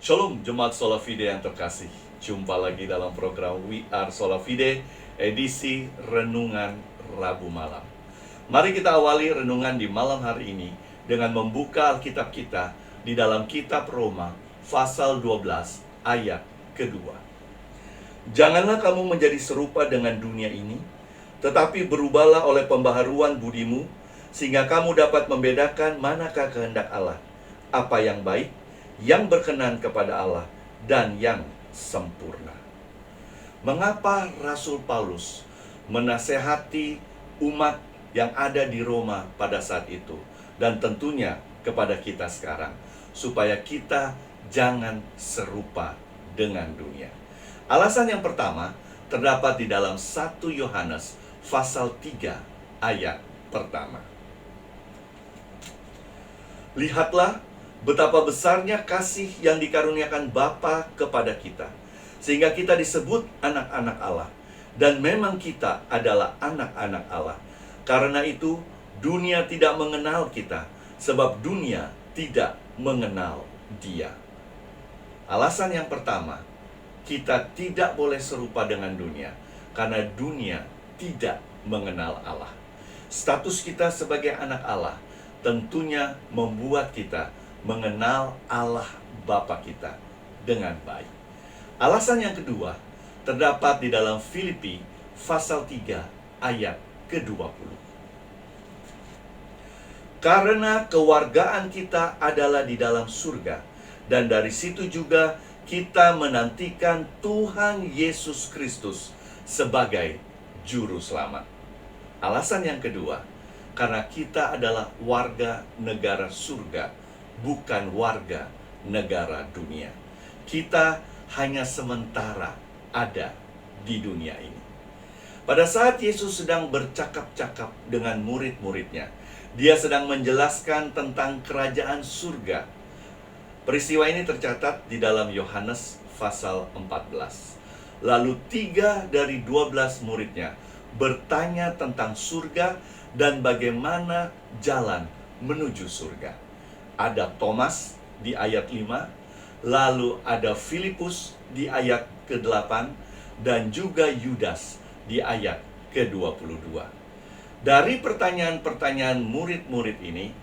Shalom Jemaat Sola Fide yang terkasih. Jumpa lagi dalam program We Are Sola Fide, edisi Renungan Rabu Malam. Mari kita awali renungan di malam hari ini dengan membuka Alkitab kita di dalam kitab Roma pasal 12 ayat kedua. Janganlah kamu menjadi serupa dengan dunia ini, tetapi berubahlah oleh pembaharuan budimu, sehingga kamu dapat membedakan manakah kehendak Allah, apa yang baik, yang berkenan kepada Allah, dan yang sempurna. Mengapa Rasul Paulus menasehati umat yang ada di Roma pada saat itu, dan tentunya kepada kita sekarang, supaya kita jangan serupa dengan dunia? Alasan yang pertama terdapat di dalam 1 Yohanes pasal 3 ayat pertama. Lihatlah betapa besarnya kasih yang dikaruniakan Bapa kepada kita, sehingga kita disebut anak-anak Allah. Dan memang kita adalah anak-anak Allah. Karena itu, dunia tidak mengenal kita, sebab dunia tidak mengenal Dia. Alasan yang pertama, kita tidak boleh serupa dengan dunia, karena dunia tidak mengenal Allah. Status kita sebagai anak Allah tentunya membuat kita mengenal Allah Bapa kita dengan baik. Alasan yang kedua terdapat di dalam Filipi pasal 3 ayat ke-20. Karena kewargaan kita adalah di dalam surga, dan dari situ juga kita menantikan Tuhan Yesus Kristus sebagai juru selamat. Alasan yang kedua, karena kita adalah warga negara surga, bukan warga negara dunia. Kita hanya sementara ada di dunia ini. Pada saat Yesus sedang bercakap-cakap dengan murid-muridnya, Dia sedang menjelaskan tentang kerajaan surga. Peristiwa ini tercatat di dalam Yohanes pasal 14. Lalu 3 dari 12 muridnya bertanya tentang surga dan bagaimana jalan menuju surga. Ada Thomas di ayat 5, lalu ada Filipus di ayat ke-8, dan juga Yudas di ayat ke-22. Dari pertanyaan-pertanyaan murid-murid ini,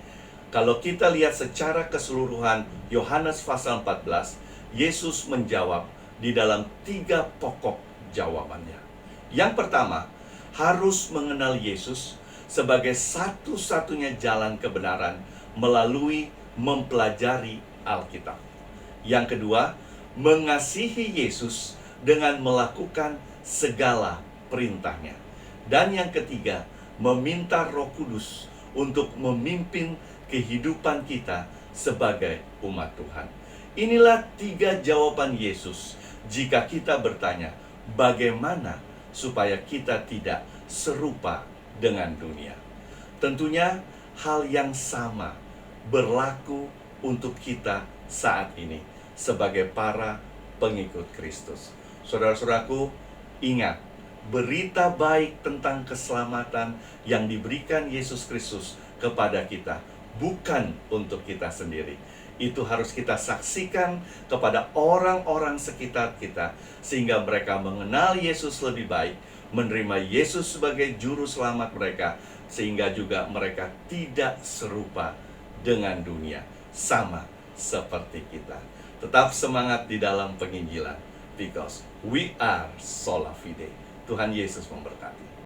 kalau kita lihat secara keseluruhan Yohanes pasal 14, Yesus menjawab di dalam 3 pokok jawabannya. Yang pertama, harus mengenal Yesus sebagai satu-satunya jalan kebenaran melalui mempelajari Alkitab. Yang kedua, mengasihi Yesus dengan melakukan segala perintahnya. Dan yang ketiga, meminta Roh Kudus untuk memimpin kehidupan kita sebagai umat Tuhan. Inilah 3 jawaban Yesus jika kita bertanya, bagaimana supaya kita tidak serupa dengan dunia. Tentunya hal yang sama berlaku untuk kita saat ini sebagai para pengikut Kristus. Saudara-saudaraku, ingat, berita baik tentang keselamatan yang diberikan Yesus Kristus kepada kita bukan untuk kita sendiri. Itu harus kita saksikan kepada orang-orang sekitar kita, sehingga mereka mengenal Yesus lebih baik, menerima Yesus sebagai juru selamat mereka, sehingga juga mereka tidak serupa dengan dunia, sama seperti kita. Tetap semangat di dalam penginjilan, because we are Sola Fide. Tuhan Yesus memberkati.